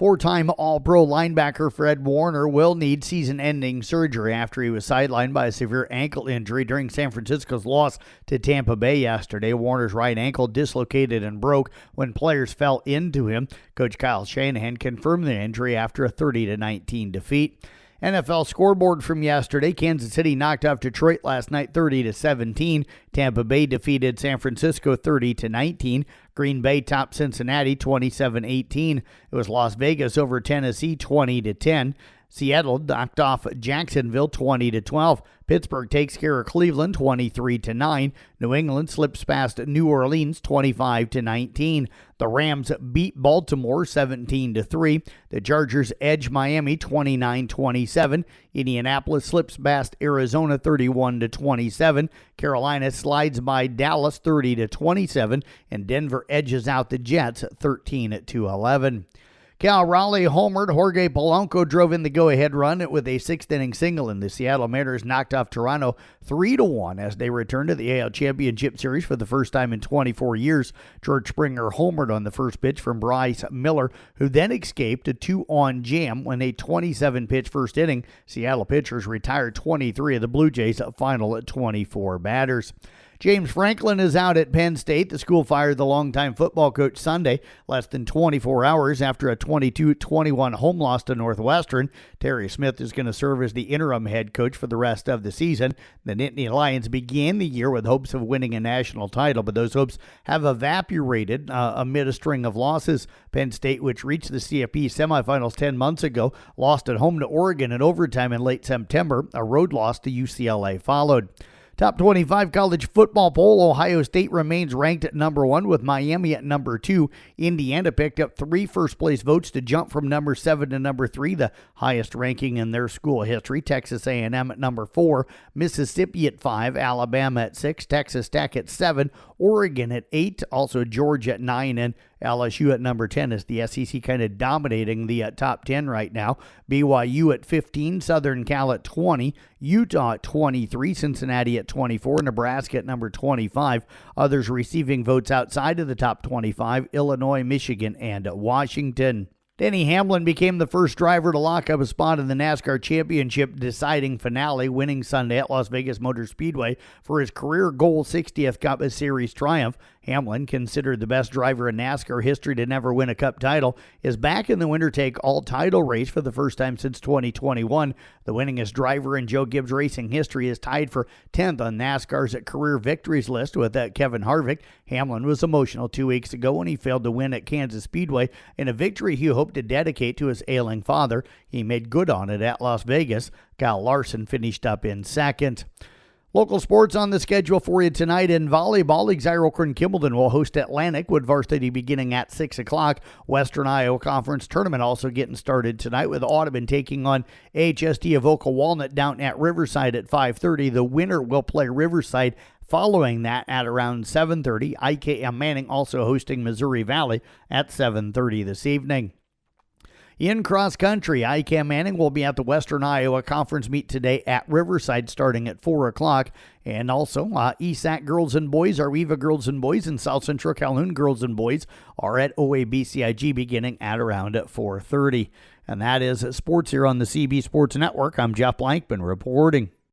Four-time All-Pro linebacker Fred Warner will need season-ending surgery after he was sidelined by a severe ankle injury during San Francisco's loss to Tampa Bay yesterday. Warner's right ankle dislocated and broke when players fell into him. Coach Kyle Shanahan confirmed the injury after a 30-19 defeat. NFL scoreboard from yesterday. Kansas City knocked off Detroit last night 30-17. Tampa Bay defeated San Francisco 30-19. Green Bay topped Cincinnati 27-18. It was Las Vegas over Tennessee 20-10. Seattle knocked off Jacksonville 20-12. Pittsburgh takes care of Cleveland 23-9. New England slips past New Orleans 25-19. The Rams beat Baltimore 17-3. The Chargers edge Miami 29-27. Indianapolis slips past Arizona 31-27. Carolina slides by Dallas 30-27, and Denver edges out the Jets 13-11. Cal Raleigh homered. Jorge Polanco drove in the go-ahead run with a sixth-inning single, and the Seattle Mariners knocked off Toronto 3-1 as they return to the AL Championship Series for the first time in 24 years. George Springer homered on the first pitch from Bryce Miller, who then escaped a 2-on jam when a 27-pitch first inning. Seattle pitchers retired 23 of the Blue Jays' final 24 batters. James Franklin is out at Penn State. The school fired the longtime football coach Sunday, less than 24 hours after a 22-21 home loss to Northwestern. Terry Smith is going to serve as the interim head coach for the rest of the season. The Nittany Lions began the year with hopes of winning a national title, but those hopes have evaporated amid a string of losses. Penn State, which reached the CFP semifinals 10 months ago, lost at home to Oregon in overtime in late September. A road loss to UCLA followed. Top 25 college football poll. Ohio State remains ranked at number 1 with Miami at number 2. Indiana picked up 3 first-place votes to jump from number 7 to number 3, the highest ranking in their school history. Texas A&M at number 4, Mississippi at 5, Alabama at 6, Texas Tech at 7, Oregon at 8, also Georgia at 9, and LSU at number 10 is the SEC kind of dominating the top 10 right now. BYU at 15, Southern Cal at 20, Utah at 23, Cincinnati at 24, Nebraska at number 25. Others receiving votes outside of the top 25, Illinois, Michigan, and Washington. Denny Hamlin became the first driver to lock up a spot in the NASCAR Championship deciding finale, winning Sunday at Las Vegas Motor Speedway for his career goal 60th Cup Series triumph. Hamlin, considered the best driver in NASCAR history to never win a Cup title, is back in the winner-take-all title race for the first time since 2021. The winningest driver in Joe Gibbs Racing history is tied for 10th on NASCAR's career victories list with Kevin Harvick. Hamlin was emotional 2 weeks ago when he failed to win at Kansas Speedway in a victory he hoped to dedicate to his ailing father. He made good on it at Las Vegas. Kyle Larson finished up in second. Local sports on the schedule for you tonight in volleyball. Xyro-Kern-Kimballton will host Atlantic with varsity beginning at 6 o'clock. Western Iowa Conference Tournament also getting started tonight with Audubon taking on HST Avoca Walnut down at Riverside at 5:30. The winner will play Riverside. Following that at around 7:30, IKM Manning also hosting Missouri Valley at 7:30 this evening. In cross country, IKM Manning will be at the Western Iowa Conference meet today at Riverside starting at 4 o'clock. And also, ESAC Girls and Boys, Arveva Girls and Boys, and South Central Calhoun Girls and Boys are at OABCIG beginning at around 4:30. And that is sports here on the CB Sports Network. I'm Jeff Blankman reporting.